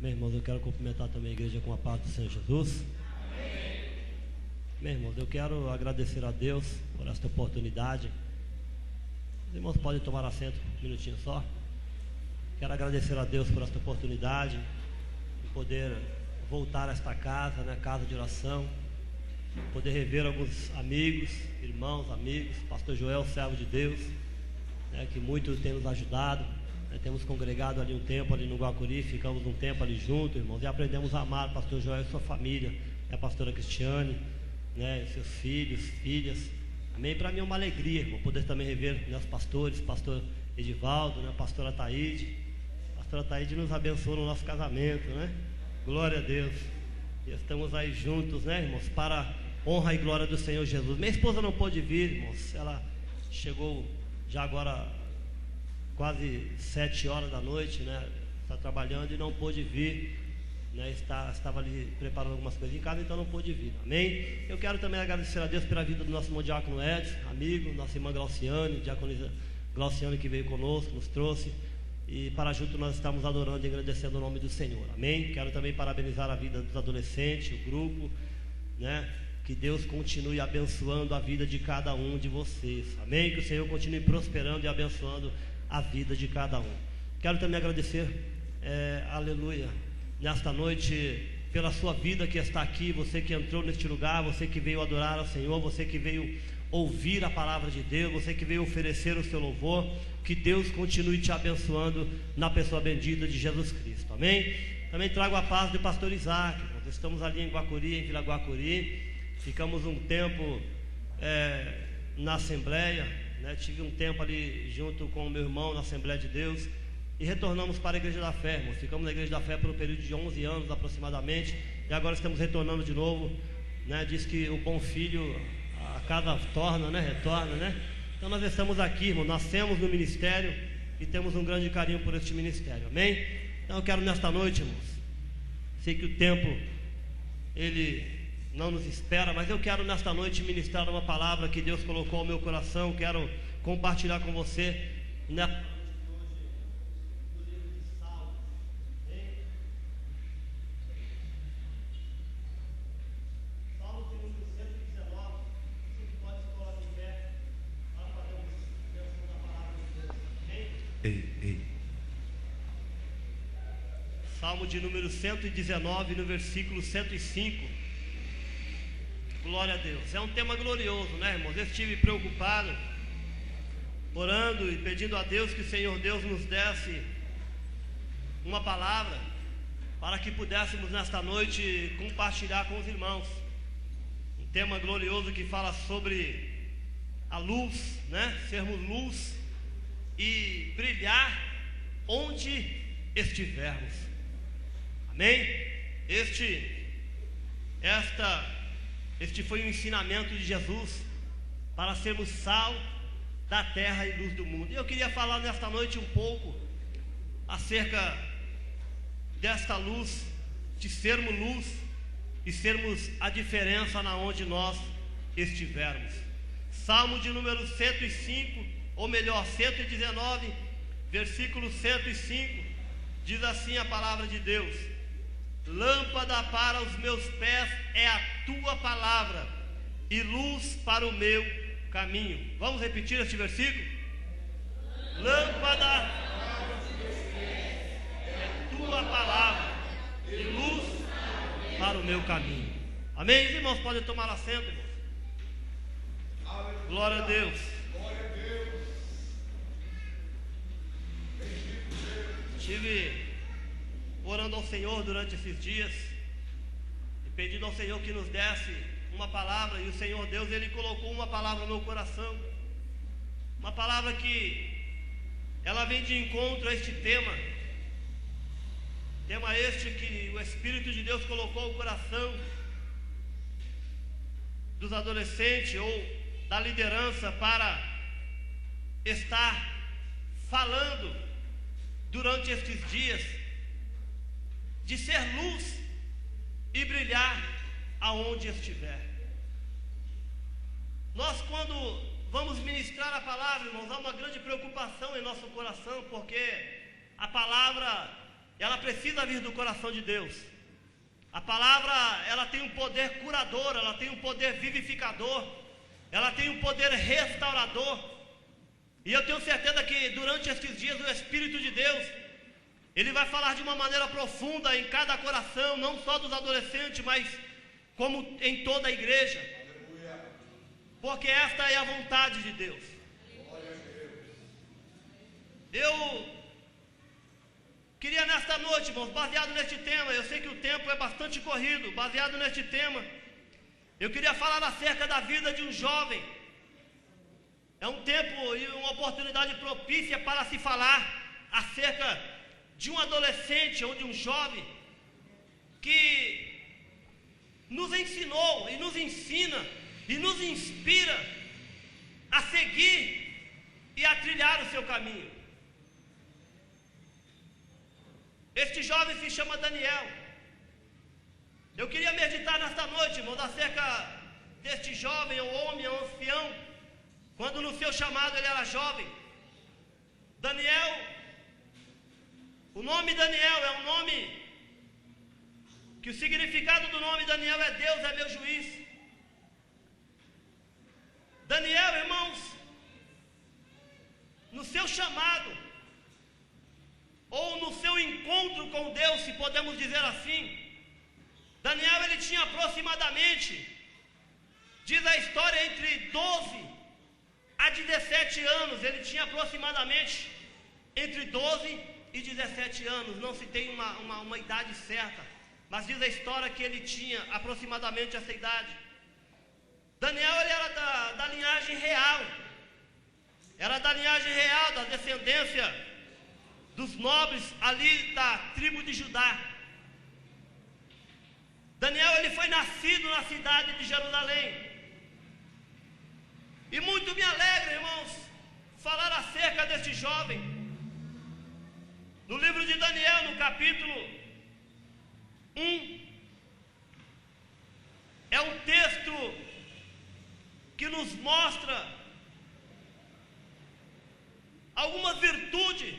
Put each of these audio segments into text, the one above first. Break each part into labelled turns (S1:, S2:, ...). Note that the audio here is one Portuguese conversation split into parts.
S1: Meus irmãos, eu quero cumprimentar também a igreja com a paz do Senhor Jesus. Amém. Meus irmãos, eu quero agradecer a Deus por esta oportunidade. Os irmãos podem tomar assento um minutinho só. Quero agradecer a Deus por esta oportunidade de poder voltar a esta casa, né, casa de oração, poder rever alguns amigos, irmãos, amigos, pastor Joel, servo de Deus, né, que muito tem nos ajudado. Temos congregado ali um tempo ali no Guacuri, ficamos um tempo ali junto, irmãos, e aprendemos a amar o pastor Joel e sua família, a pastora Cristiane, né, seus filhos, filhas. Amém? Para mim é uma alegria, irmão, poder também rever meus pastores, pastor Edivaldo, né, pastora Taíde. A pastora Taíde nos abençoou no nosso casamento, né? Glória a Deus. E estamos aí juntos, né, irmãos, para a honra e glória do Senhor Jesus. Minha esposa não pôde vir, irmãos, ela chegou já agora quase 7 horas da noite, né? Está trabalhando e não pôde vir, né? Estava ali preparando algumas coisas em casa, então não pôde vir. Amém? Eu quero também agradecer a Deus pela vida do nosso irmão diácono Edson, amigo, nossa irmã Glauciane, diaconisa Glauciane, que veio conosco, nos trouxe, e para junto nós estamos adorando e agradecendo o nome do Senhor. Amém? Quero também parabenizar a vida dos adolescentes, o grupo, né? Que Deus continue abençoando a vida de cada um de vocês. Amém? Que o Senhor continue prosperando e abençoando a vida de cada um. Quero também agradecer, aleluia, nesta noite, pela sua vida que está aqui, você que entrou neste lugar, você que veio adorar ao Senhor, você que veio ouvir a palavra de Deus, você que veio oferecer o seu louvor. Que Deus continue te abençoando na pessoa bendita de Jesus Cristo. Amém? Também trago a paz do pastor Isaac. Nós estamos ali em Guacuri, em Vila Guacuri, ficamos um tempo na Assembleia, né? Tive um tempo ali junto com o meu irmão na Assembleia de Deus e retornamos para a Igreja da Fé, irmão. Ficamos na Igreja da Fé por um período de 11 anos aproximadamente, e agora estamos retornando de novo, né? Diz que o bom filho a casa torna, né? Retorna, né? Então nós estamos aqui, irmão, nascemos no ministério e temos um grande carinho por este ministério. Amém? Então eu quero nesta noite, irmãos, sei que o tempo ele não nos espera, mas eu quero nesta noite ministrar uma palavra que Deus colocou ao meu coração. Quero compartilhar com você nesta noite do livro de Salmos. Salmos de número 119. Você pode se colocar em pé para fazermos menção da palavra de Deus. Amém? Salmo de número 119, no versículo 105. Glória a Deus. É um tema glorioso, né, irmãos? Eu estive preocupado, orando e pedindo a Deus que o Senhor Deus nos desse uma palavra para que pudéssemos nesta noite compartilhar com os irmãos. Um tema glorioso que fala sobre a luz, né? Sermos luz e brilhar onde estivermos. Amém? Este foi o ensinamento de Jesus para sermos sal da terra e luz do mundo. E eu queria falar nesta noite um pouco acerca desta luz, de sermos luz e sermos a diferença na onde nós estivermos. Salmo de número 105, ou melhor, 119, versículo 105, diz assim a palavra de Deus: lâmpada para os meus pés é a tua palavra e luz para o meu caminho. Vamos repetir este versículo? Lâmpada para os meus pés é a tua palavra e luz para o meu caminho. Amém? Os irmãos podem tomar assento, irmãos. Glória a Deus. Estive orando ao Senhor durante esses dias e pedindo ao Senhor que nos desse uma palavra, e o Senhor Deus, Ele colocou uma palavra no meu coração, uma palavra que ela vem de encontro a este tema este que o Espírito de Deus colocou no coração dos adolescentes ou da liderança para estar falando durante estes dias, de ser luz e brilhar aonde estiver. Nós, quando vamos ministrar a palavra, irmãos, há uma grande preocupação em nosso coração, porque a palavra ela precisa vir do coração de Deus. A palavra, ela tem um poder curador, ela tem um poder vivificador, ela tem um poder restaurador. E eu tenho certeza que durante estes dias o Espírito de Deus, ele vai falar de uma maneira profunda em cada coração, não só dos adolescentes, mas como em toda a igreja. Porque esta é a vontade de Deus. Eu queria nesta noite, irmãos, baseado neste tema, eu sei que o tempo é bastante corrido, baseado neste tema, eu queria falar acerca da vida de um jovem. É um tempo e uma oportunidade propícia para se falar acerca de um adolescente ou de um jovem que nos ensinou e nos ensina e nos inspira a seguir e a trilhar o seu caminho. Este jovem se chama Daniel. Eu queria meditar nesta noite, irmãos, acerca deste jovem, ou homem, ou ancião, quando no seu chamado ele era jovem. Daniel, o nome Daniel é um nome que o significado do nome Daniel é Deus é meu juiz. Daniel, irmãos, no seu chamado, ou no seu encontro com Deus, se podemos dizer assim, Daniel ele tinha aproximadamente, diz a história, entre 12 a 17 anos, ele tinha aproximadamente entre 12 e 17 anos, não se tem uma idade certa, mas diz a história que ele tinha aproximadamente essa idade. Daniel ele era da linhagem real, era da linhagem real, da descendência dos nobres ali da tribo de Judá. Daniel ele foi nascido na cidade de Jerusalém. E muito me alegra, irmãos, falar acerca deste jovem. No livro de Daniel, no capítulo 1, é um texto que nos mostra algumas virtudes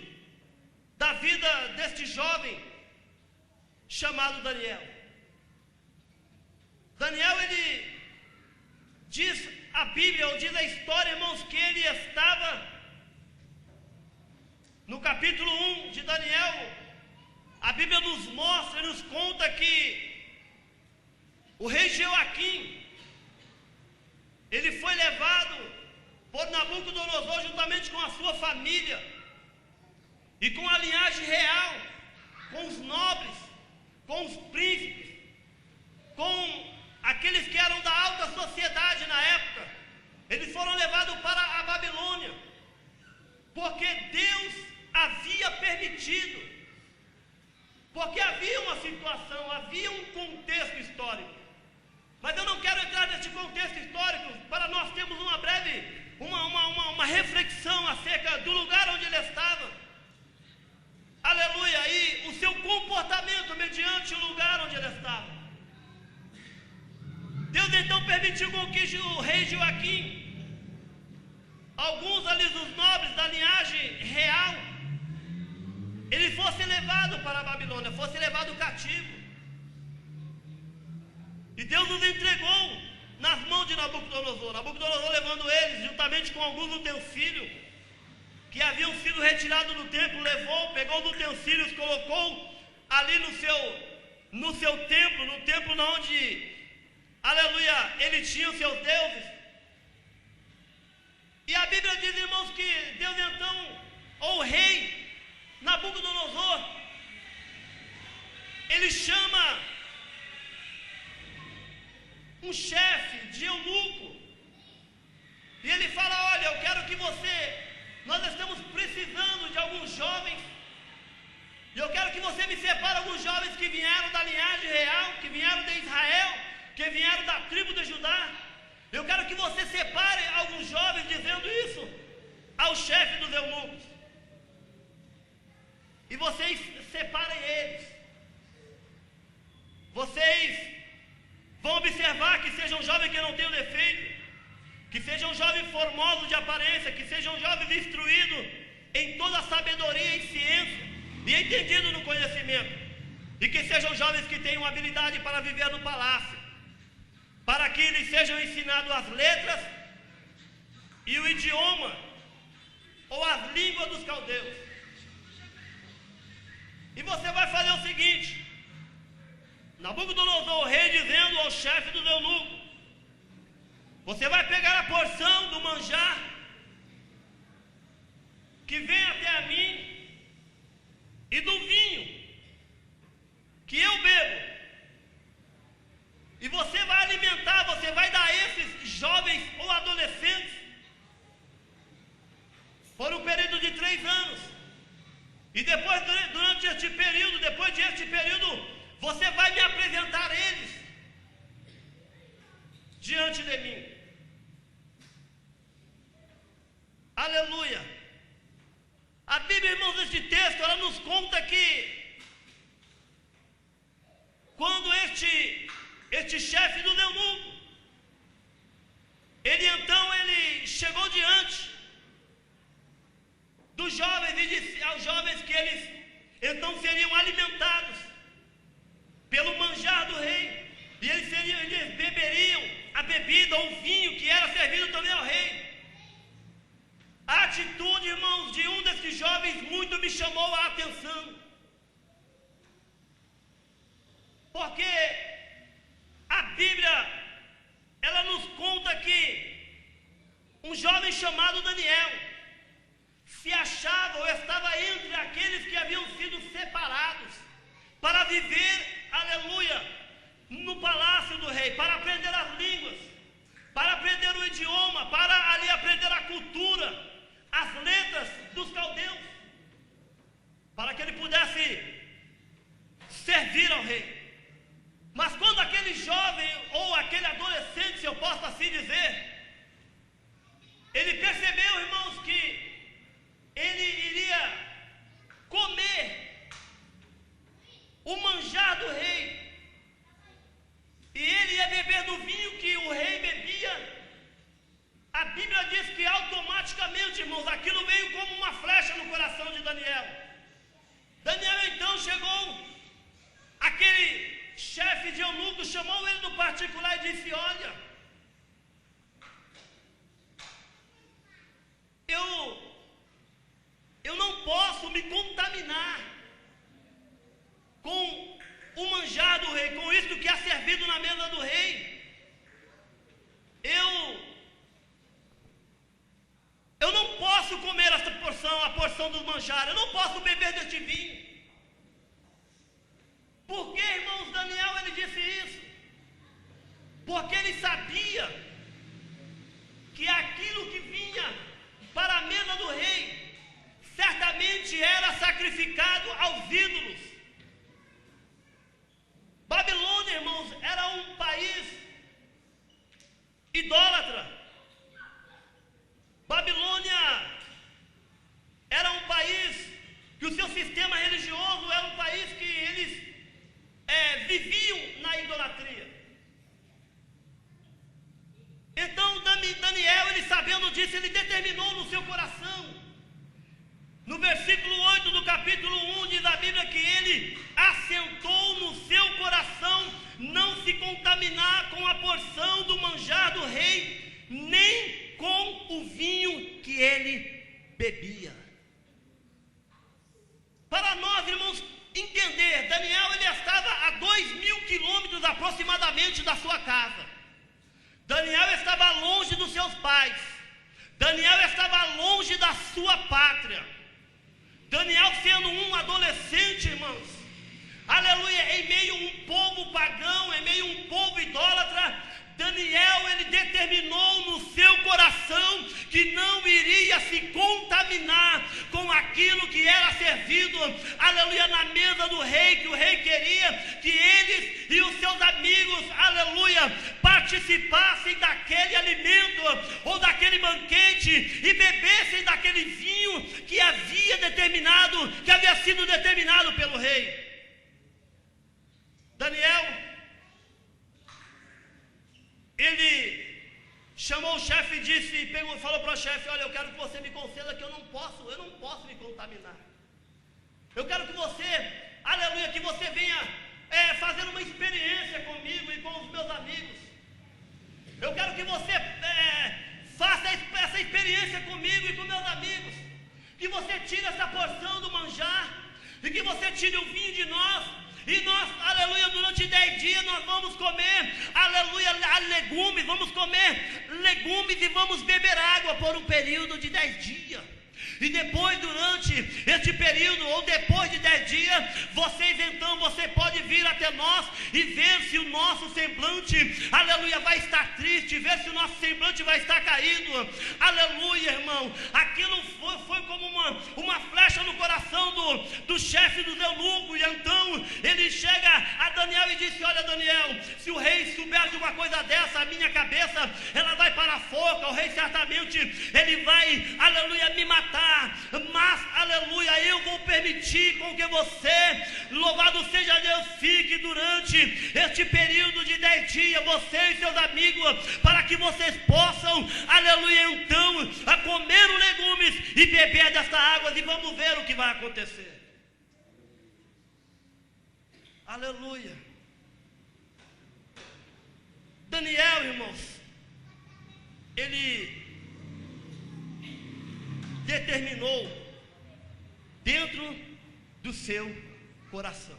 S1: da vida deste jovem chamado Daniel. Daniel, ele diz a Bíblia, ou diz a história, irmãos, que ele estava no capítulo 1 de Daniel. A Bíblia nos mostra e nos conta que o rei Joaquim, ele foi levado por Nabucodonosor juntamente com a sua família e com a linhagem real, com os nobres, com os príncipes, com aqueles que eram da alta sociedade na época. Eles foram levados para a Babilônia, porque Deus havia permitido, porque havia uma situação, havia um contexto histórico. Mas eu não quero entrar nesse contexto histórico para nós termos uma breve, uma reflexão acerca do lugar onde ele estava. Aleluia, e o seu comportamento mediante o lugar onde ele estava. Deus então permitiu com que o rei Joaquim, alguns ali dos nobres da linhagem real, ele fosse levado para a Babilônia, fosse levado cativo. E Deus nos entregou nas mãos de Nabucodonosor. Nabucodonosor levando eles, juntamente com alguns utensílios que haviam sido retirados do templo, levou, pegou os utensílios, colocou ali no seu templo, no templo onde, aleluia, ele tinha os seus deuses. E a Bíblia diz, irmãos, que Deus então, ou o rei Nabucodonosor, ele chama um chefe de eunuco, e ele fala: olha, eu quero que nós estamos precisando de alguns jovens, e eu quero que você me separe alguns jovens que vieram da linhagem real, que vieram de Israel, que vieram da tribo de Judá. Eu quero que você separe alguns jovens, dizendo isso ao chefe dos eunucos, e vocês separem eles. Vocês vão observar que sejam jovens que não tenham defeito, que sejam jovens formosos de aparência, que sejam jovens instruídos em toda a sabedoria e ciência, e entendido no conhecimento, e que sejam jovens que tenham habilidade para viver no palácio, para que lhes sejam ensinadas as letras e o idioma ou as línguas dos caldeus. E você vai fazer o seguinte: Nabucodonosor, o rei, dizendo ao chefe dos eunucos: você vai pegar a porção do manjar que vem até a mim e do vinho que eu bebo, e você vai alimentar, você vai dar a esses jovens ou adolescentes por um período de 3 anos. E depois, durante este período, depois deste período, você vai me apresentar eles diante de mim. Aleluia. A Bíblia, irmãos, neste texto, ela nos conta que quando este chefe do eunuco, ele chegou diante dos jovens e disse aos jovens que eles então seriam alimentados pelo manjar do rei, e eles beberiam a bebida ou o vinho que era servido também ao rei. A atitude, irmãos, de um desses jovens muito me chamou a atenção, porque a Bíblia, ela nos conta que um jovem chamado Daniel se achava ou estava entre aqueles que haviam sido separados para viver, aleluia, no palácio do rei, para aprender as línguas, para aprender o idioma, para ali aprender a cultura, as letras dos caldeus, para que ele pudesse servir ao rei. Mas quando aquele jovem ou aquele adolescente, se eu posso assim dizer, ele percebeu, irmãos, que ele iria comer o manjar do rei, e ele ia beber do vinho que o rei bebia, a Bíblia diz que automaticamente, irmãos, aquilo veio como uma flecha no coração de Daniel. Daniel então chegou, aquele chefe de eunuco chamou ele no particular e disse: olha, eu não posso me contaminar com o manjar do rei, com isso que é servido na mesa do rei. Eu não posso comer essa porção, a porção do manjar, eu não posso beber deste vinho. Por que, irmãos, Daniel ele disse isso? Porque ele sabia que aquilo que vinha para a mesa do rei certamente era sacrificado aos ídolos. Babilônia, irmãos, era um país idólatra. Babilônia era um país que o seu sistema religioso era um país que eles viviam na idolatria. Então Daniel, ele sabendo disso, ele determinou no seu coração. No versículo 8 do capítulo 1 diz a Bíblia que ele assentou no seu coração não se contaminar com a porção do manjar do rei, nem com o vinho que ele bebia. Para nós, irmãos, entender, Daniel ele estava a 2.000 quilômetros aproximadamente da sua casa. Daniel estava longe dos seus pais. Daniel estava longe da sua pátria. Daniel sendo um adolescente, irmãos, aleluia, em meio a um povo pagão, em meio a um povo idólatra, Daniel, ele determinou no seu coração que não iria se contaminar com aquilo que era servido, aleluia, na mesa do rei, que o rei queria que eles e os seus amigos, aleluia, participassem daquele alimento ou daquele banquete e bebessem daquele vinho que havia sido determinado pelo rei. Daniel, ele chamou o chefe e disse, falou para o chefe: olha, eu quero que você me conceda que eu não posso me contaminar. Eu quero que você, aleluia, que você venha fazer uma experiência comigo e com os meus amigos. Eu quero que você faça essa experiência comigo e com meus amigos. Que você tire essa porção do manjar e que você tire o vinho de nós. E nós, aleluia, durante 10 dias nós vamos comer, aleluia, legumes, vamos comer legumes e vamos beber água por um período de 10 dias. E depois, durante este período, ou depois de 10 dias, você pode vir até nós e ver se o nosso semblante, aleluia, vai estar triste, ver se o nosso semblante vai estar caído, aleluia, irmão. Aquilo foi como uma flecha no coração do chefe dos eunucos. E então ele chega a Daniel e disse: olha, Daniel, se o rei souber de uma coisa dessa, a minha cabeça, ela vai para a forca, o rei certamente, ele vai, aleluia, me matar. Mas, aleluia, eu vou permitir com que você, louvado seja Deus, fique durante este período de 10 dias, você e seus amigos, para que vocês possam, aleluia, então, a comer os legumes e beber desta água, e vamos ver o que vai acontecer. Aleluia. Daniel, irmãos, ele determinou dentro do seu coração.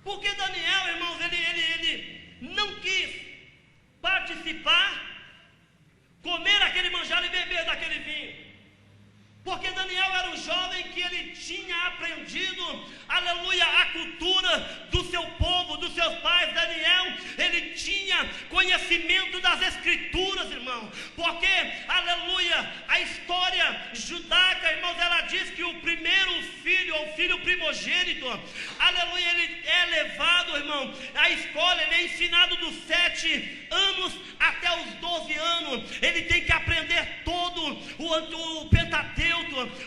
S1: Porque Daniel, irmãos, ele não quis participar, comer aquele manjar e beber daquele vinho. Porque Daniel era um jovem que ele tinha aprendido, aleluia, a cultura do seu povo, dos seus pais. Daniel, ele tinha conhecimento das escrituras, irmão. Porque, aleluia, a história judaica, irmãos, ela diz que o primeiro filho, ou filho primogênito, aleluia, ele é levado, irmão, à escola, ele é ensinado dos 7 anos até os 12 anos. Ele tem que aprender todo o Pentateuco,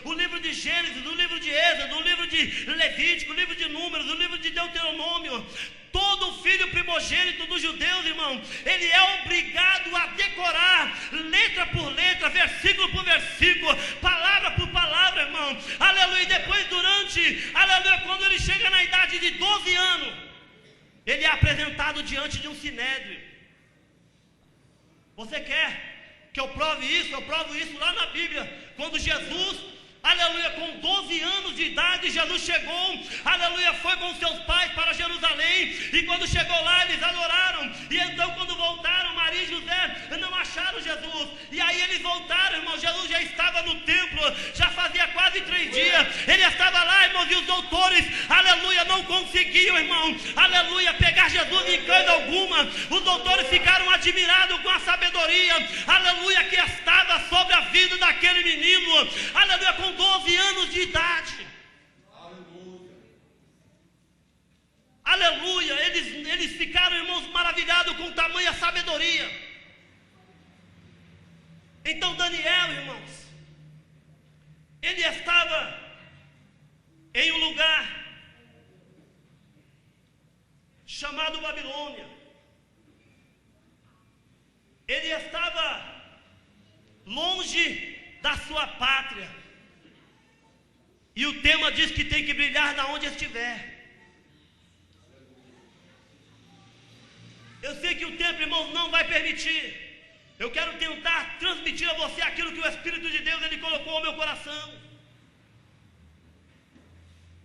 S1: o livro de Gênesis, o livro de Êxodo, o livro de Levítico, o livro de Números, o livro de Deuteronômio. Todo filho primogênito dos judeus, irmão, ele é obrigado a decorar letra por letra, versículo por versículo, palavra por palavra, irmão. Aleluia. E depois, aleluia, quando ele chega na idade de 12 anos, ele é apresentado diante de um sinédrio. Você quer que eu prove isso? Eu provo isso lá na Bíblia. Quando Jesus, aleluia, com 12 anos de idade, Jesus chegou, aleluia, foi com seus pais para Jerusalém. E quando chegou lá, eles adoraram. E então, quando voltaram, Maria e José não acharam Jesus. E aí eles voltaram, irmão. Jesus já estava no templo, já fazia quase 3 dias. Ele estava lá, irmãos, e os doutores, aleluia, não conseguiam, irmão, aleluia, pegar Jesus em coisa alguma. Os doutores ficaram admirados com a sabedoria, aleluia, que estava sobre a vida daquele menino, aleluia, com 12 anos de idade. Aleluia. Eles ficaram, irmãos, maravilhados com tamanha sabedoria. Então Daniel, irmãos, ele estava em um lugar chamado Babilônia. Ele estava longe da sua pátria. E o tema diz que tem que brilhar na onde estiver. Eu sei que o tempo, irmãos, não vai permitir. Eu quero tentar transmitir a você aquilo que o Espírito de Deus ele colocou ao meu coração.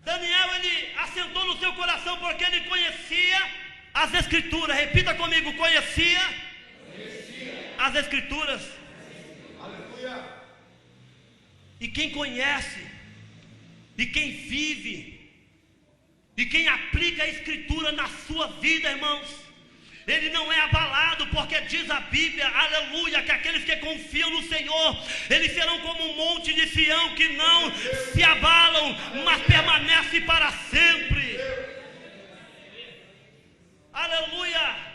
S1: Daniel, ele assentou no seu coração porque ele conhecia as Escrituras. Repita comigo: conhecia as Escrituras. Aleluia. E quem conhece, e quem vive, e quem aplica a Escritura na sua vida, irmãos, ele não é abalado, porque diz a Bíblia, aleluia, que aqueles que confiam no Senhor, eles serão como um monte de Sião, que não se abalam, mas permanece para sempre. Aleluia.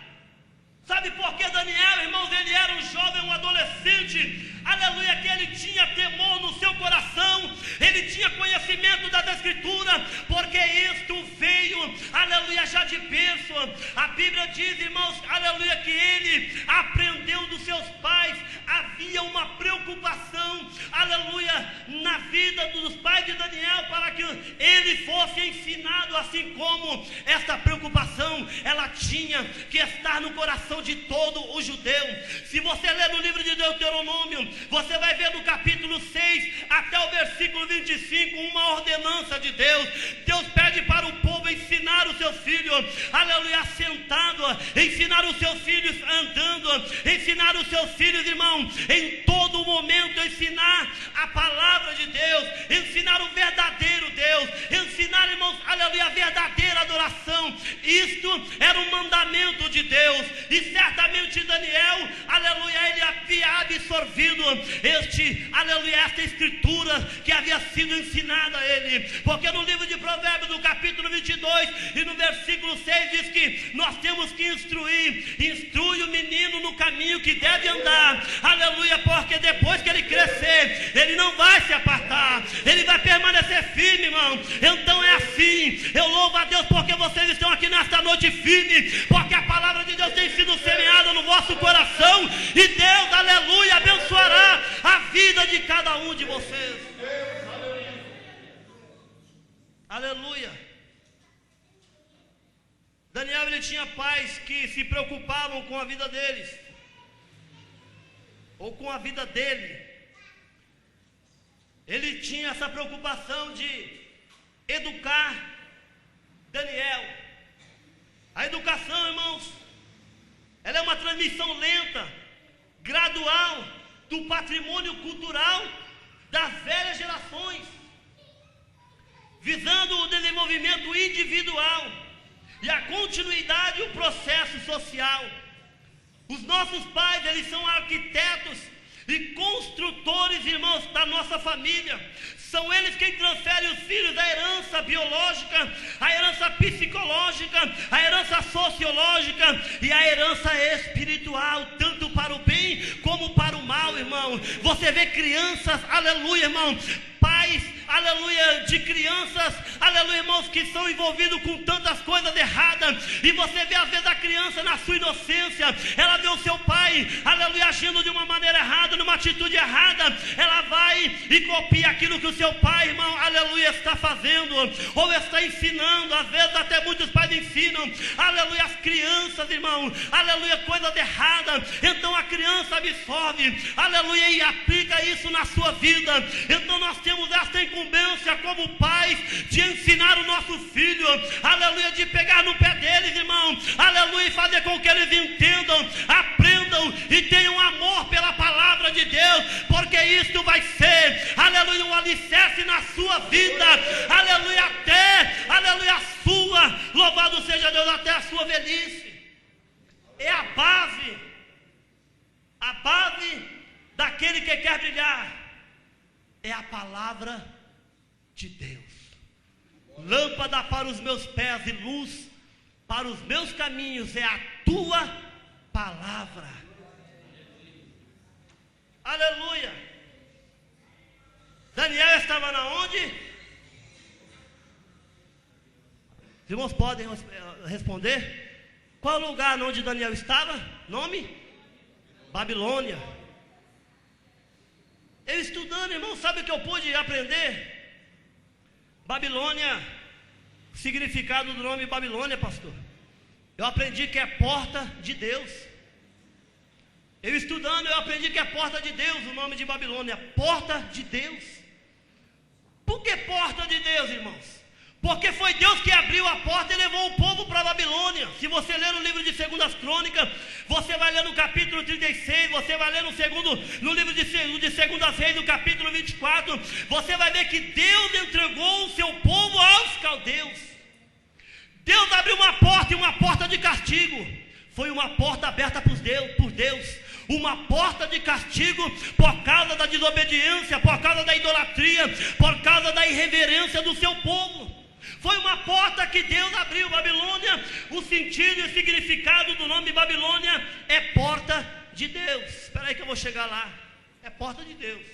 S1: Sabe por que Daniel, irmãos, ele era um jovem, um adolescente, aleluia, que ele tinha temor no seu coração, ele tinha conhecimento das Escrituras, porque isto veio, aleluia, aleluia, já de berço. A Bíblia diz, irmãos, aleluia, que ele aprendeu dos seus pais. Havia uma preocupação, aleluia, na vida dos pais de Daniel, para que ele fosse ensinado, assim como essa preocupação, ela tinha que estar no coração de todo o judeu. Se você ler no livro de Deuteronômio, você vai ver no capítulo 6 até o versículo 25, uma ordenança de Deus. Deus pede para o povo ensinar os seus filhos, aleluia, sentado, ensinar os seus filhos andando, ensinar os seus filhos, irmão, em todo momento, ensinar a palavra de Deus, ensinar o verdadeiro Deus, ensinar, irmãos, aleluia, a verdadeira adoração. Isto era um mandamento de Deus, e certamente Daniel, aleluia, ele havia absorvido esta escritura que havia sido ensinada a ele, porque no livro de Provérbios, no capítulo 22 e no versículo 6 diz que nós temos que instrui o menino no caminho que deve andar, aleluia, porque depois que ele crescer, ele não vai se apartar, ele vai permanecer firme, irmão. Então é assim, eu louvo a Deus porque vocês estão aqui nesta noite firme, porque a palavra de Deus tem sido semeada no vosso coração, e Deus, aleluia, abençoará a vida de cada um de vocês. Aleluia. Daniel, ele tinha pais que se preocupavam com a vida deles, ou com a vida dele. Ele tinha essa preocupação de educar Daniel. A educação, irmãos, ela é uma transmissão lenta, gradual, do patrimônio cultural das velhas gerações, visando o desenvolvimento individual e a continuidade do processo social. Os nossos pais, eles são arquitetos e construtores, irmãos, da nossa família. São eles quem transferem os filhos a herança biológica, a herança psicológica, a herança sociológica e a herança espiritual, tanto para o bem como para o mal, irmão. Você vê crianças, aleluia, irmão, pais, aleluia, de crianças, aleluia, irmãos, que são envolvidos com tantas coisas erradas, e você vê às vezes a criança na sua inocência, ela vê o seu pai, aleluia, agindo de uma maneira errada, numa atitude errada, ela vai e copia aquilo que o seu pai, irmão, aleluia, está fazendo, ou está ensinando. Às vezes até muitos pais ensinam, aleluia, as crianças, irmão, aleluia, coisas erradas. Então a criança absorve, aleluia, e aplica isso na sua vida. Então nós temos esta incumbência como pais de ensinar o nosso filho, aleluia, de pegar no pé deles, irmão, aleluia, e fazer com que eles entendam, aprendam e tenham amor pela palavra de Deus, porque isto vai ser, aleluia, um alicerce na sua vida, aleluia, até, aleluia, a sua, louvado seja Deus, até a sua velhice. É a base daquele que quer brilhar, é a palavra de Deus. Lâmpada para os meus pés e luz para os meus caminhos é a tua palavra. Aleluia. Daniel estava na onde? Os irmãos podem responder? Qual o lugar onde Daniel estava? Nome? Babilônia. Eu estudando, irmão, sabe o que eu pude aprender? Babilônia, significado do nome Babilônia, pastor. Eu aprendi que é porta de Deus. Eu estudando, eu aprendi que é porta de Deus, o nome de Babilônia, porta de Deus. Por que porta de Deus, irmãos? Porque foi Deus que abriu a porta e levou o povo para a Babilônia. Se você ler o livro de 2 Crônicas, você vai ler no capítulo 36, você vai ler no livro de 2 Reis, no capítulo 24, você vai ver que Deus entregou o seu povo aos caldeus. Deus abriu uma porta, e uma porta de castigo. Foi uma porta aberta por Deus. Uma porta de castigo por causa da desobediência, por causa da idolatria, por causa da irreverência do seu povo. Foi uma porta que Deus abriu. Babilônia, o sentido e o significado do nome Babilônia é porta de Deus. Espera aí que eu vou chegar lá. É porta de Deus.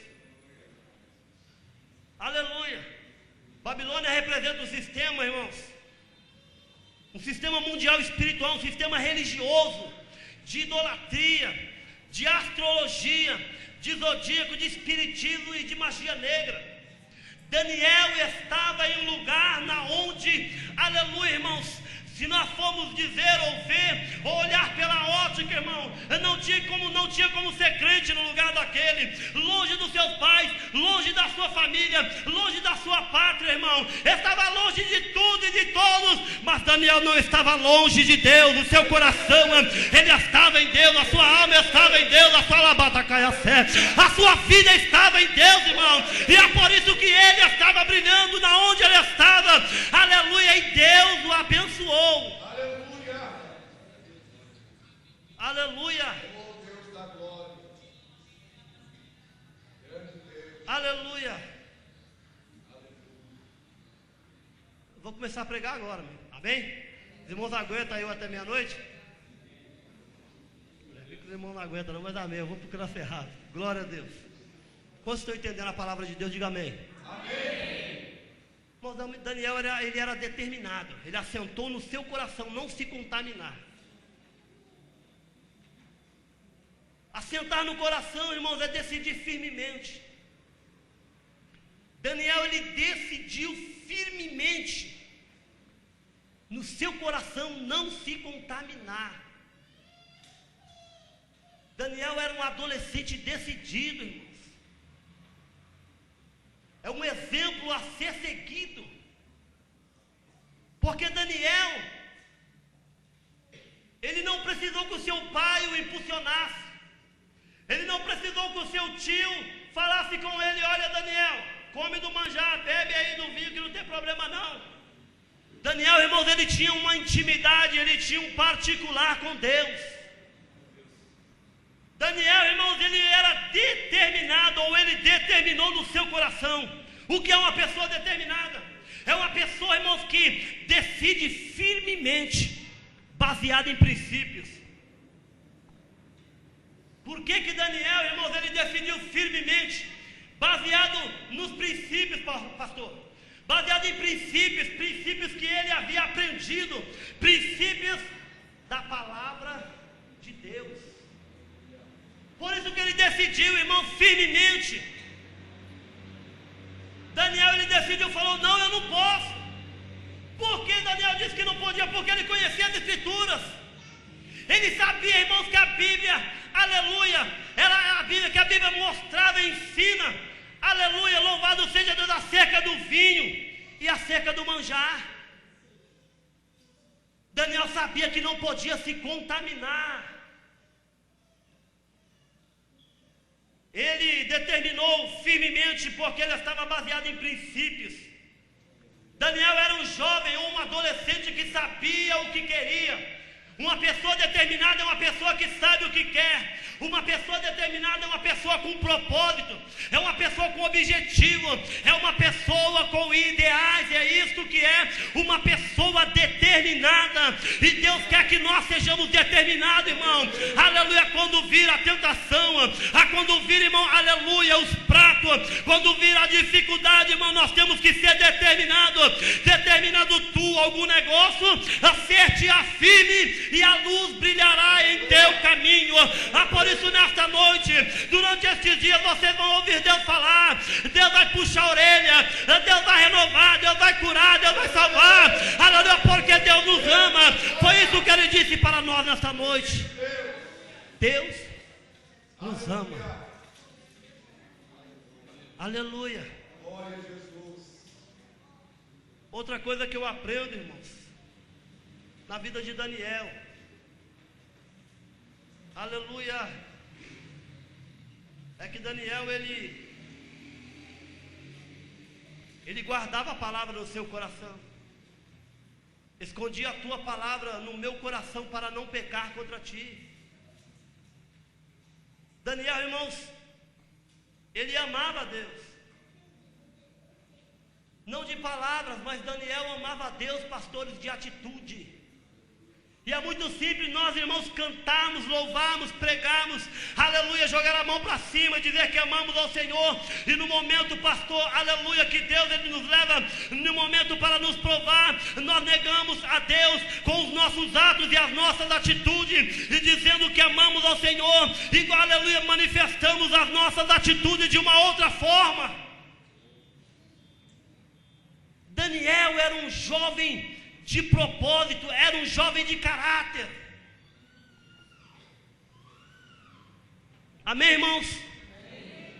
S1: Aleluia. Babilônia representa o sistema, irmãos, um sistema mundial espiritual, um sistema religioso, de idolatria, de astrologia, de zodíaco, de espiritismo e de magia negra. Daniel estava em um lugar na onde, aleluia, irmãos, se nós formos dizer ou ver, ou olhar pela ótica, irmão, não tinha como ser crente no lugar daquele, longe dos seus pais, longe da sua família, longe da sua pátria, irmão, estava longe de tudo e de todos, mas Daniel não estava longe de Deus, o seu coração, ele estava em Deus, a sua alma estava em Deus, a sua labata caia fé, a sua vida estava em Deus, irmão, e é por isso que ele estava brilhando na onde ele estava, aleluia, e Deus o abençoou.
S2: Aleluia.
S1: Aleluia.
S2: Oh Deus da glória. Grande Deus.
S1: Aleluia. Vou começar a pregar agora, meu. Amém? Os irmãos aguentam eu até meia-noite? Vi que os irmãos não aguentam não, mas amém. Eu vou procurar ser rápido. Glória a Deus. Quando estão entendendo a palavra de Deus, diga amém.
S2: Amém.
S1: Daniel ele era determinado, ele assentou no seu coração não se contaminar. Assentar no coração, irmãos, é decidir firmemente. Daniel ele decidiu firmemente no seu coração não se contaminar. Daniel era um adolescente decidido, irmãos. É um exemplo a ser seguido. Porque Daniel, ele não precisou que o seu pai o impulsionasse. Ele não precisou que o seu tio falasse com ele: olha Daniel, come do manjar, bebe aí do vinho que não tem problema não. Daniel, irmãos, ele tinha uma intimidade, ele tinha um particular com Deus. Daniel, irmãos, ele era determinado, ou ele determinou no seu coração. O que é uma pessoa determinada? É uma pessoa, irmãos, que decide firmemente, baseada em princípios. Por que Daniel, irmãos, ele decidiu firmemente, baseado nos princípios, pastor? Baseado em princípios que ele havia aprendido, princípios da palavra de Deus. Por isso que ele decidiu, irmão, firmemente. Daniel, ele decidiu, falou: não, eu não posso. Por que Daniel disse que não podia? Porque ele conhecia as escrituras. Ele sabia, irmãos, que a Bíblia, aleluia, era a Bíblia que a Bíblia mostrava e ensina, aleluia, louvado seja Deus, acerca do vinho e acerca do manjar. Daniel sabia que não podia se contaminar. Ele determinou firmemente porque ele estava baseado em princípios. Daniel era um jovem ou um adolescente que sabia o que queria. Uma pessoa determinada é uma pessoa que sabe o que quer. Uma pessoa determinada é uma pessoa com propósito, é uma pessoa com objetivo, é uma pessoa com ideais, é isso que é uma pessoa determinada. E Deus quer que nós sejamos determinados, irmão. Aleluia, quando vir a tentação, quando vir, irmão, aleluia, os pratos, quando vir a dificuldade, irmão, nós temos que ser determinados. Determinado tu algum negócio, acerte-a firme e a luz brilhará em teu caminho. Por isso nesta noite, durante estes dias, vocês vão ouvir Deus falar. Deus vai puxar a orelha, Deus vai renovar, Deus vai curar, Deus vai salvar. Aleluia, porque Deus nos ama. Foi isso que Ele disse para nós nesta noite. Deus nos ama. Aleluia. Outra coisa que eu aprendo, irmãos, na vida de Daniel, aleluia, é que Daniel, ele guardava a palavra no seu coração. Escondia a tua palavra no meu coração para não pecar contra ti. Daniel, irmãos, ele amava a Deus. Não de palavras, mas Daniel amava a Deus, pastores, de atitude. E é muito simples nós, irmãos, cantarmos, louvarmos, pregarmos, aleluia, jogar a mão para cima, dizer que amamos ao Senhor. E no momento, pastor, aleluia, que Deus ele nos leva no momento para nos provar, nós negamos a Deus com os nossos atos e as nossas atitudes, e dizendo que amamos ao Senhor, e aleluia, manifestamos as nossas atitudes de uma outra forma. Daniel era um jovem de propósito, era um jovem de caráter. Amém, irmãos? Amém.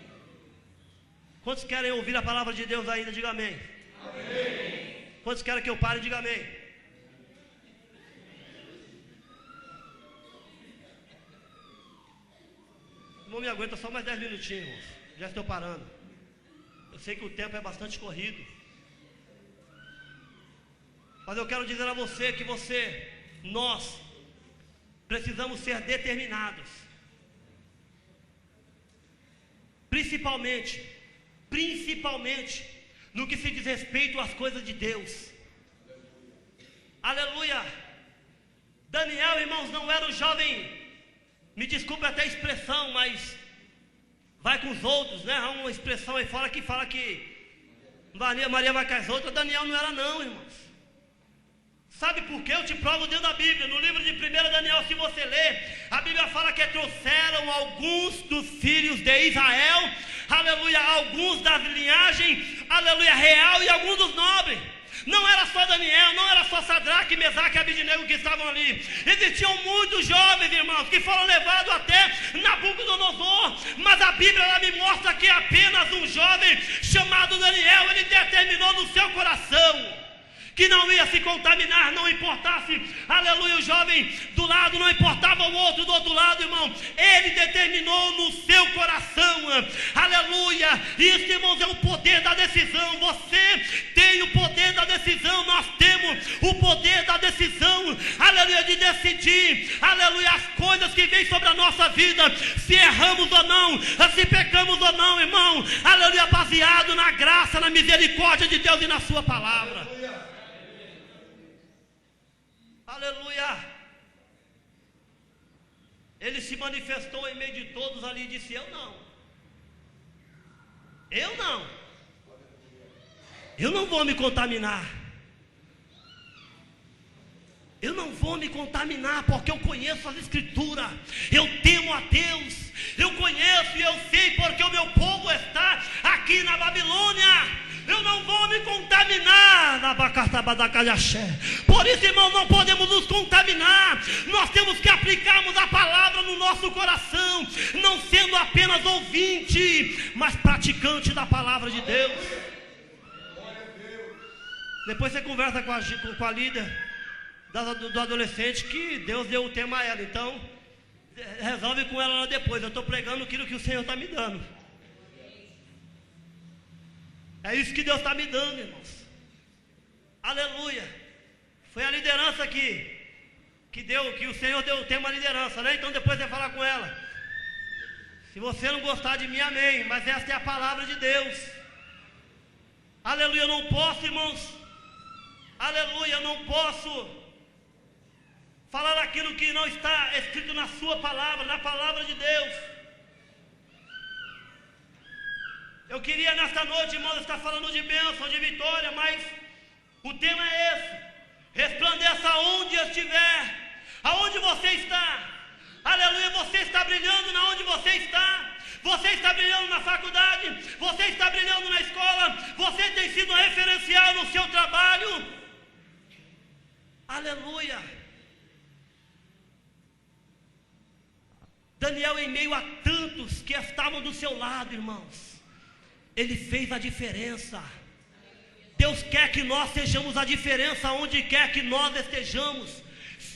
S1: Quantos querem ouvir a palavra de Deus ainda? Diga amém. Amém. Quantos querem que eu pare? Diga amém. Não me aguenta só mais 10 minutinhos, irmãos. Já estou parando. Eu sei que o tempo é bastante corrido. Mas eu quero dizer a você que nós precisamos ser determinados. Principalmente no que se diz respeito às coisas de Deus. Aleluia. Daniel, irmãos, não era um jovem, me desculpe até a expressão, mas vai com os outros, né? Há uma expressão aí fora que fala que Maria vai com as outras. Daniel não era não, irmãos. Sabe por quê? Eu te provo dentro da Bíblia. No livro de 1 Daniel, se você ler, a Bíblia fala que trouxeram alguns dos filhos de Israel, aleluia, alguns da linhagem, aleluia, real, e alguns dos nobres. Não era só Daniel, não era só Sadraque, Mesaque e Abednego que estavam ali. Existiam muitos jovens, irmãos, que foram levados até Nabucodonosor. Mas a Bíblia ela me mostra que apenas um jovem chamado Daniel, ele determinou no seu coração que não ia se contaminar, não importasse, aleluia, o jovem do lado, não importava o outro do outro lado, irmão. Ele determinou no seu coração, aleluia. Isso, irmãos, é o poder da decisão. Você tem o poder da decisão, nós temos o poder da decisão, aleluia, de decidir, aleluia, as coisas que vêm sobre a nossa vida, se erramos ou não, se pecamos ou não, irmão, aleluia, baseado na graça, na misericórdia de Deus e na sua palavra. Aleluia. Ele se manifestou em meio de todos ali e disse: eu não vou me contaminar. Eu não vou me contaminar, porque eu conheço as Escrituras, eu temo a Deus, eu conheço e eu sei porque o meu povo está aqui na Babilônia. Eu não vou me contaminar na Bacatabacajaxé. Por isso, irmão, não podemos nos contaminar. Nós temos que aplicarmos a palavra no nosso coração, não sendo apenas ouvinte, mas praticante da palavra de Deus. Depois você conversa com a líder do adolescente, que Deus deu o tema a ela. Então, resolve com ela lá depois. Eu estou pregando aquilo que o Senhor está me dando. É isso que Deus está me dando, irmãos. Aleluia. Foi a liderança que o Senhor deu o tema liderança, né? Então depois você falar com ela. Se você não gostar de mim, amém. Mas esta é a palavra de Deus. Aleluia, eu não posso, irmãos. Aleluia, eu não posso falar aquilo que não está escrito na sua palavra, na palavra de Deus. Eu queria nesta noite, irmãos, estar falando de bênção, de vitória, mas o tema é esse: resplandeça onde estiver, aonde você está. Aleluia, você está brilhando na onde você está. Você está brilhando na faculdade, você está brilhando na escola, você tem sido um referencial no seu trabalho. Aleluia. Daniel, em meio a tantos que estavam do seu lado, irmãos, ele fez a diferença. Deus quer que nós sejamos a diferença onde quer que nós estejamos.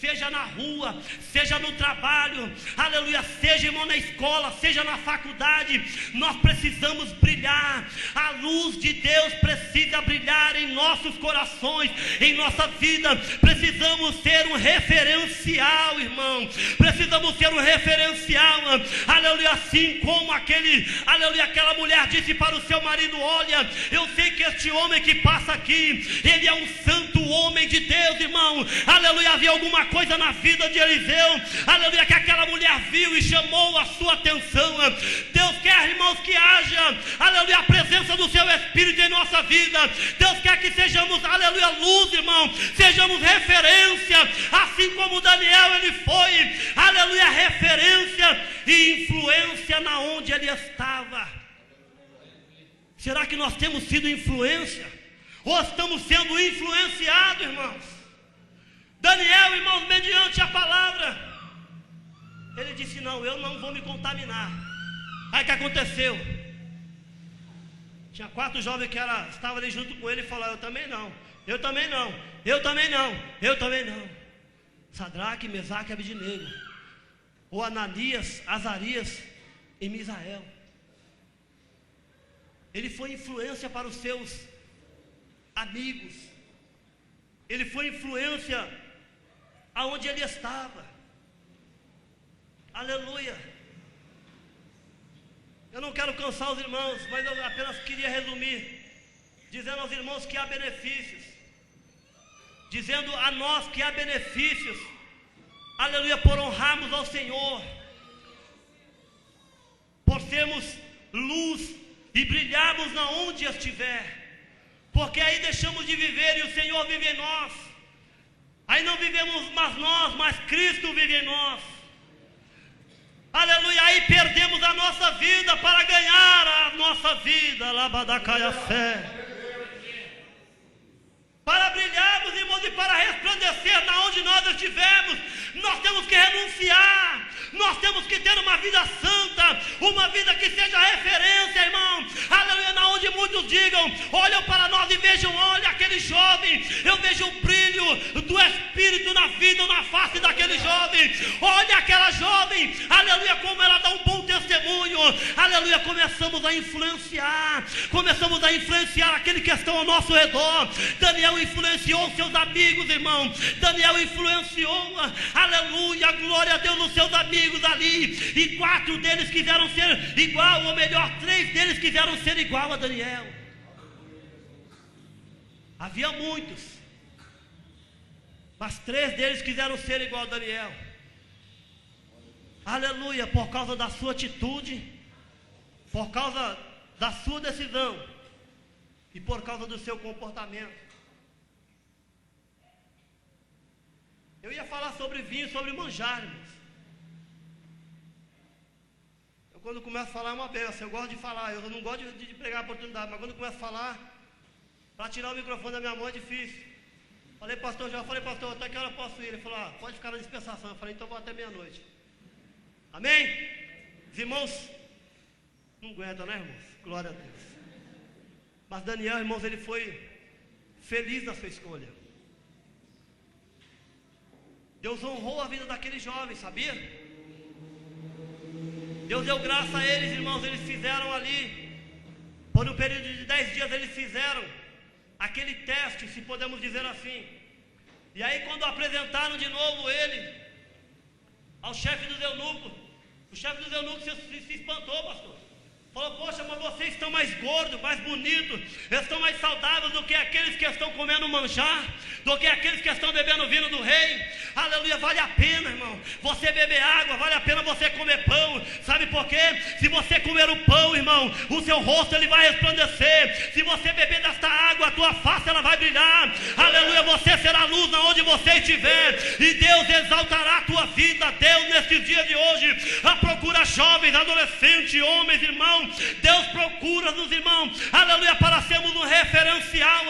S1: Seja na rua, seja no trabalho, aleluia, seja, irmão, na escola, seja na faculdade, nós precisamos brilhar. A luz de Deus precisa brilhar em nossos corações, em nossa vida. Precisamos ser um referencial, irmão. Precisamos ser um referencial, aleluia, assim como aquela mulher disse para o seu marido: olha, eu sei que este homem que passa aqui, ele é um santo homem de Deus, irmão. Aleluia, havia alguma coisa na vida de Eliseu, aleluia, que aquela mulher viu e chamou a sua atenção. Deus quer, irmãos, que haja, aleluia, a presença do seu Espírito em nossa vida. Deus quer que sejamos, aleluia, luz, irmão, sejamos referência, assim como Daniel, ele foi, aleluia, referência e influência na onde ele estava. Será que nós temos sido influência? Ou estamos sendo influenciados, irmãos? Daniel, irmãos, mediante a palavra, ele disse: não, eu não vou me contaminar. Aí o que aconteceu? Tinha 4 jovens que estavam ali junto com ele e falaram: eu também não, eu também não, eu também não, eu também não. Sadraque, Mesaque e Abednego, ou Ananias, Azarias e Misael. Ele foi influência para os seus amigos. Ele foi influência aonde ele estava. Aleluia. Eu não quero cansar os irmãos, mas eu apenas queria resumir, dizendo aos irmãos que há benefícios, dizendo a nós que há benefícios, aleluia, por honrarmos ao Senhor, por sermos luz e brilharmos na onde estiver, porque aí deixamos de viver e o Senhor vive em nós. Aí não vivemos mais nós, mas Cristo vive em nós. Aleluia, aí perdemos a nossa vida para ganhar a nossa vida. Labadacaia fé. Para brilharmos, irmãos, e para resplandecer na onde nós estivermos, nós temos que renunciar. Nós temos que ter uma vida santa, uma vida que seja referência, irmão. Aleluia, na onde muitos digam, olham para nós e vejam, olha aquele jovem, eu vejo o brilho do Espírito na vida ou na face daquele jovem. Olha aquela jovem, aleluia, como ela dá um bom testemunho. Aleluia, começamos a influenciar aqueles que estão ao nosso redor. Daniel influenciou seus amigos, irmão. Daniel influenciou, aleluia, glória a Deus, os seus amigos ali, e 4 deles quiseram ser igual, ou melhor, 3 deles quiseram ser igual a Daniel. Havia muitos, mas 3 deles quiseram ser igual a Daniel. Aleluia, por causa da sua atitude, por causa da sua decisão e por causa do seu comportamento. Eu ia falar sobre vinho, sobre manjar, irmãos. Eu, quando começo a falar, é uma benção. Eu gosto de falar, eu não gosto de pegar a oportunidade, mas quando começo a falar, para tirar o microfone da minha mão é difícil. Falei, pastor, até que hora eu posso ir? Ele falou, pode ficar na dispensação. Eu falei, então vou até meia-noite. Amém? Os irmãos não aguentam, né, irmãos? Glória a Deus. Mas Daniel, irmãos, ele foi feliz na sua escolha. Deus honrou a vida daqueles jovens, sabia? Deus deu graça a eles, irmãos. Eles fizeram ali, por um período de 10 dias, eles fizeram aquele teste, se podemos dizer assim. E aí, quando apresentaram de novo ele ao chefe dos eunucos, o chefe dos eunucos se espantou, pastor. Falou, poxa, mas vocês estão mais gordos, mais bonitos, estão mais saudáveis do que aqueles que estão comendo manjar, do que aqueles que estão bebendo vinho do rei. Aleluia, vale a pena, irmão, você beber água, vale a pena você comer pão. Sabe por quê? Se você comer o pão, irmão, o seu rosto ele vai resplandecer. Se você beber desta água, a tua face ela vai brilhar. Aleluia, você será luz na onde você estiver, e Deus exaltará a tua vida. Deus, nesses dias de hoje, procura jovens, adolescentes, homens, irmãos. Deus procura nos irmãos, aleluia, para sermos um referencial.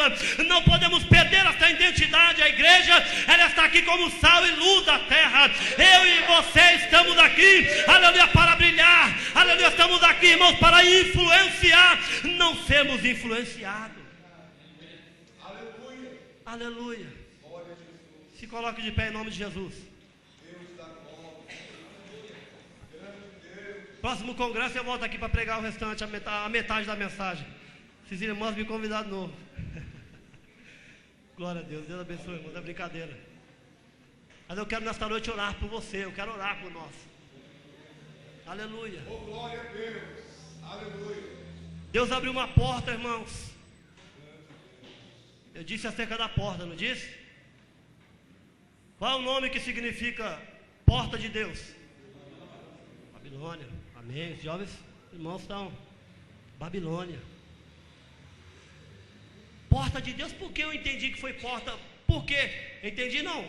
S1: Não podemos perder essa identidade. A igreja, ela está aqui como sal e luz da terra. Eu e você estamos aqui, aleluia, para brilhar. Aleluia, estamos aqui, irmãos, para influenciar, não sermos influenciados. Aleluia, aleluia. Se coloque de pé em nome de Jesus. Próximo congresso eu volto aqui para pregar o restante, a metade da mensagem. Esses irmãos me convidaram de novo. Glória a Deus, Deus abençoe, irmãos, é brincadeira. Mas eu quero nesta noite orar por você, eu quero orar por nós. Aleluia.
S2: Oh, glória a Deus. Aleluia.
S1: Deus abriu uma porta, irmãos. Eu disse acerca da porta, não disse? Qual é o nome que significa porta de Deus? Babilônia. Amém. Os jovens irmãos estão. Babilônia. Porta de Deus, por que eu entendi que foi porta? Por quê? Entendi não.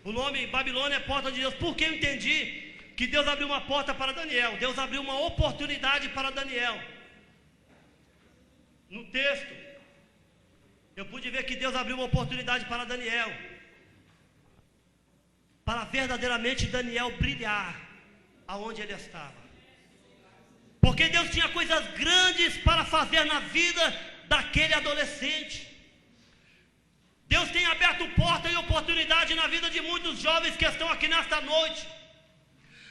S1: O nome Babilônia é porta de Deus. Por que eu entendi que Deus abriu uma porta para Daniel? Deus abriu uma oportunidade para Daniel. No texto, eu pude ver que Deus abriu uma oportunidade para Daniel, para verdadeiramente Daniel brilhar aonde ele estava. Porque Deus tinha coisas grandes para fazer na vida daquele adolescente. Deus tem aberto porta e oportunidade na vida de muitos jovens que estão aqui nesta noite.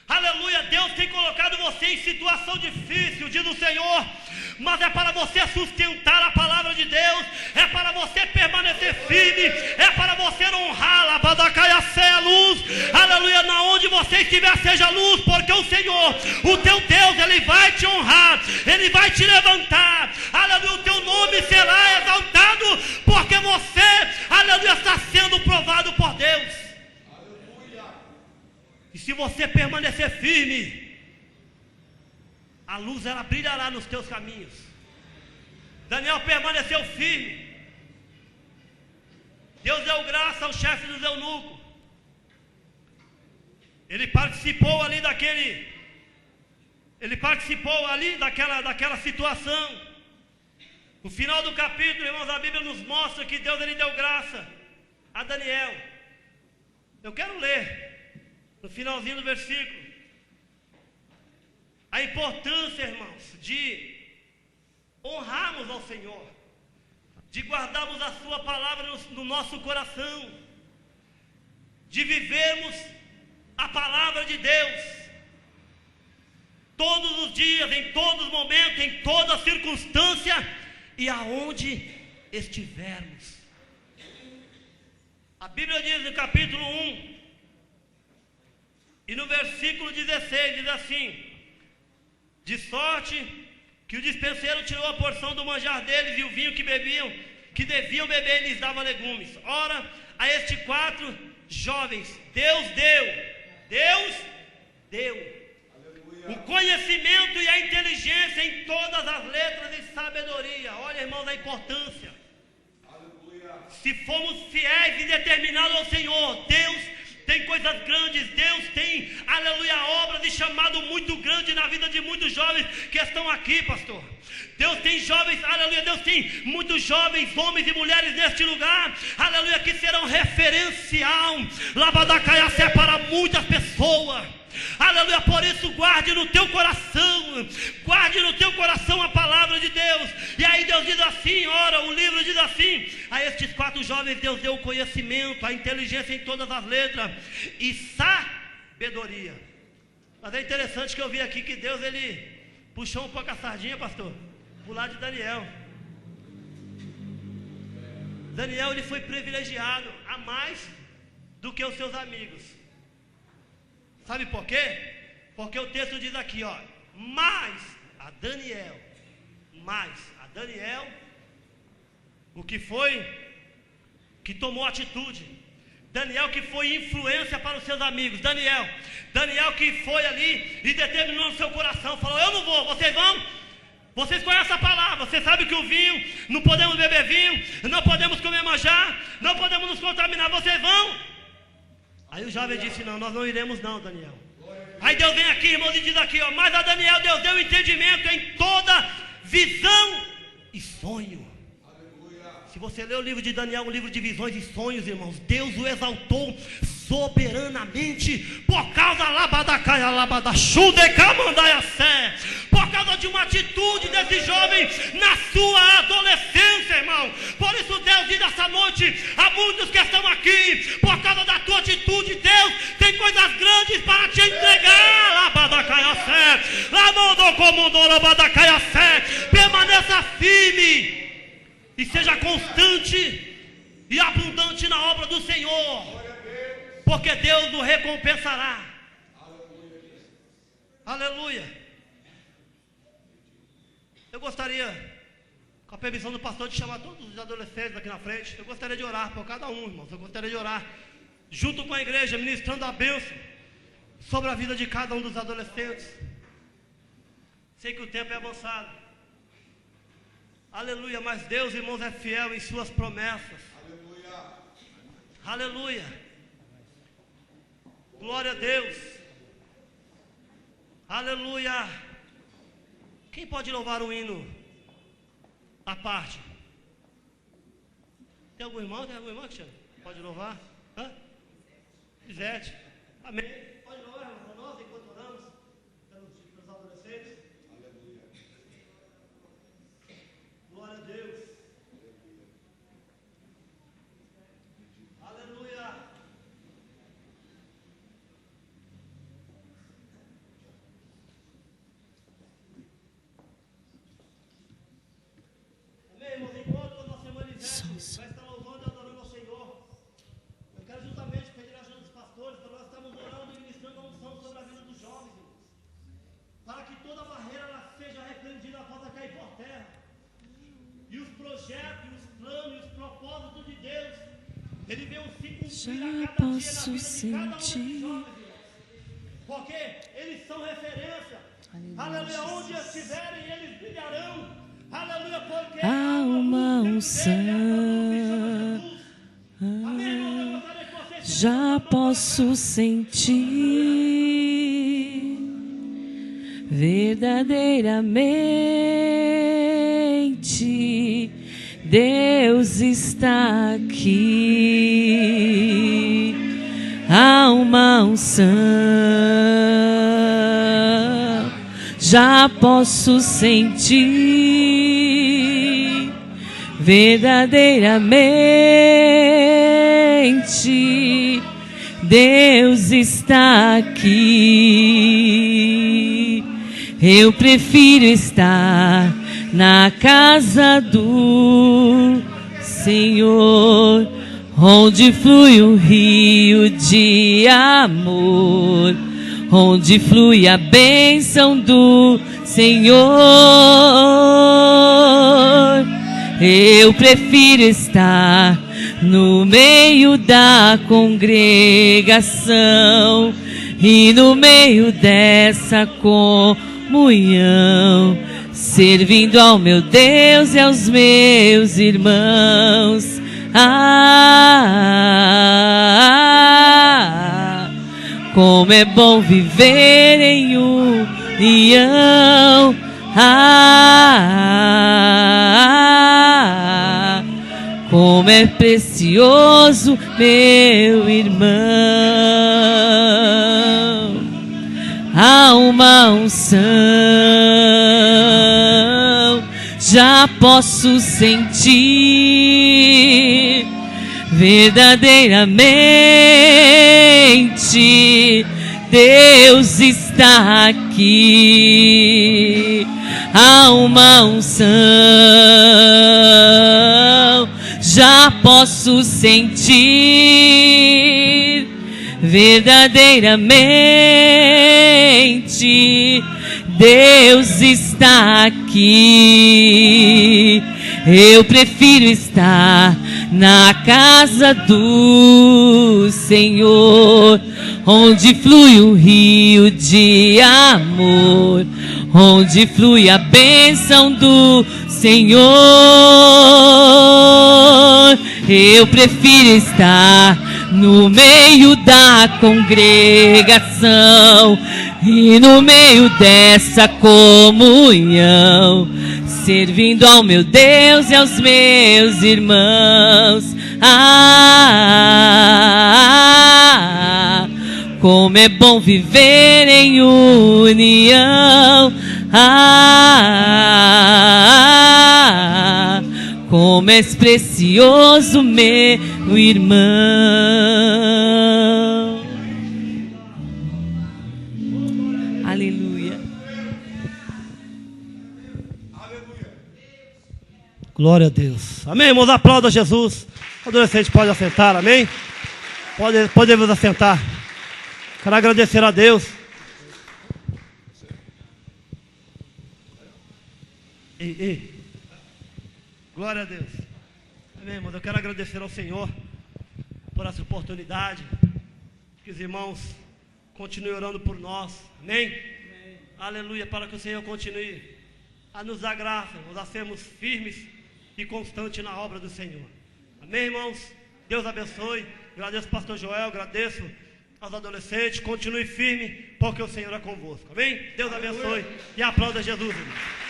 S1: Aleluia, Deus tem colocado você em situação difícil, diz o Senhor, mas é para você sustentar a palavra de Deus, é para você permanecer firme, é para você honrar a luz, aleluia, na onde você estiver seja luz, porque o Senhor, o teu Deus, Ele vai te honrar, Ele vai te levantar, aleluia, o teu nome será exaltado, porque você, aleluia, está sendo provado por Deus. E se você permanecer firme, a luz ela brilhará nos teus caminhos. Daniel permaneceu firme. Deus deu graça ao chefe dos eunucos. Ele participou ali daquela situação. No final do capítulo, irmãos, a Bíblia nos mostra que Deus ele deu graça a Daniel. Eu quero ler no finalzinho do versículo a importância, irmãos, de honrarmos ao Senhor, de guardarmos a sua palavra no nosso coração, de vivermos a palavra de Deus todos os dias, em todos os momentos, em toda circunstância e aonde estivermos. A Bíblia diz no capítulo 1 e no versículo 16 diz assim: de sorte que o dispenseiro tirou a porção do manjar deles e o vinho que deviam beber, lhes dava legumes. Ora, a estes 4 jovens, Deus deu o conhecimento e a inteligência em todas as letras e sabedoria. Olha, irmãos, a importância. Aleluia. Se formos fiéis e determinados ao Senhor, Deus tem coisas grandes, Deus tem, aleluia, obras e chamado muito grande na vida de muitos jovens que estão aqui, pastor. Deus tem jovens, aleluia, Deus tem muitos jovens, homens e mulheres neste lugar, aleluia, que serão referencial, labadacaiacé, para muitas pessoas. Aleluia, por isso guarde no teu coração a palavra de Deus. E aí Deus diz assim, ora, o livro diz assim: a estes 4 jovens Deus deu o conhecimento, a inteligência em todas as letras e sabedoria. Mas é interessante que eu vi aqui que Deus ele puxou um pouco a sardinha, pastor, pro lado de Daniel. Daniel ele foi privilegiado a mais do que os seus amigos. Sabe por quê? Porque o texto diz aqui, ó, mas a Daniel, o que foi, que tomou atitude, Daniel que foi influência para os seus amigos, Daniel que foi ali e determinou no seu coração, falou: eu não vou, vocês vão? Vocês conhecem a palavra, vocês sabem que o vinho, não podemos beber vinho, não podemos comer manjar, não podemos nos contaminar, vocês vão? Aí o jovem disse: não, nós não iremos não, Daniel. Aí Deus vem aqui, irmãos, e diz aqui, ó, mas a Daniel Deus deu entendimento em toda visão e sonho. Aleluia. Se você ler o livro de Daniel, um livro de visões e sonhos, irmãos, Deus o exaltou soberanamente por causa por causa de uma atitude desse jovem na sua adolescência, irmão. Por isso Deus diz essa noite a muitos que estão aqui, por causa da tua atitude, Deus tem coisas grandes para te entregar. Permaneça firme e seja constante e abundante na obra do Senhor, porque Deus o recompensará. Aleluia. Eu gostaria, com a permissão do pastor, de chamar todos os adolescentes aqui na frente. Eu gostaria de orar por cada um, irmãos. Eu gostaria de orar junto com a igreja, ministrando a bênção sobre a vida de cada um dos adolescentes. Sei que o tempo é avançado. Aleluia, mas Deus, irmãos, é fiel em suas promessas.
S2: Aleluia.
S1: Aleluia. Glória a Deus. Aleluia. Quem pode louvar o hino à parte? Tem algum irmão? Cristiano? Pode louvar? Hã? Lisete. Amém. Pode louvar, irmão, para nós enquanto oramos pelos adolescentes.
S2: Aleluia.
S1: Glória a Deus. Aleluia. Amém, irmãos? Enquanto a nossa irmã Lisete vai estar louvando e adorando ao Senhor, eu quero justamente pedir a ajuda dos pastores para nós estarmos orando e ministrando a unção sobre a vida dos jovens, irmãos, para que toda barreira ela seja repreendida, possa cair por terra, e os projetos, os planos, os propósitos de Deus, Ele venham se cumprir a cada dia na vida de cada um desses jovens, irmãos, porque eles são referência. Aleluia, onde estiverem eles brilharão. Aleluia, porque
S3: há uma unção.
S1: Amém, irmãos? Eu gostaria que vocês
S3: Já posso sentir verdadeiramente Deus está aqui. Há uma unção. Já posso sentir verdadeiramente Deus está aqui. Eu prefiro estar na casa do Senhor, onde flui um rio de amor, onde flui a bênção do Senhor. Eu prefiro estar no meio da congregação e no meio dessa comunhão, servindo ao meu Deus e aos meus irmãos. Como é bom viver em união. Como é precioso, meu irmão. Há uma unção. Já posso sentir verdadeiramente Deus está aqui. Há uma unção. Já posso sentir verdadeiramente Deus está aqui. Eu prefiro estar na casa do Senhor, onde flui um rio de amor, onde flui a bênção do Senhor. Eu prefiro estar no meio da congregação e no meio dessa comunhão, servindo ao meu Deus e aos meus irmãos. Como é bom viver em união. Como és precioso, meu irmão. Aleluia.
S1: Glória a Deus. Amém, irmãos? Aplauda Jesus. O adolescente pode assentar, amém? Podemos assentar. Quero agradecer a Deus. Ei. Glória a Deus. Amém, irmãos. Eu quero agradecer ao Senhor por essa oportunidade. Que os irmãos continuem orando por nós. Amém? Amém. Aleluia. Para que o Senhor continue a nos dar graça, a sermos firmes e constantes na obra do Senhor. Amém, irmãos? Deus abençoe. Agradeço ao pastor Joel, agradeço aos adolescentes. Continue firme, porque o Senhor é convosco. Amém? Deus abençoe. E aplauda Jesus, irmão.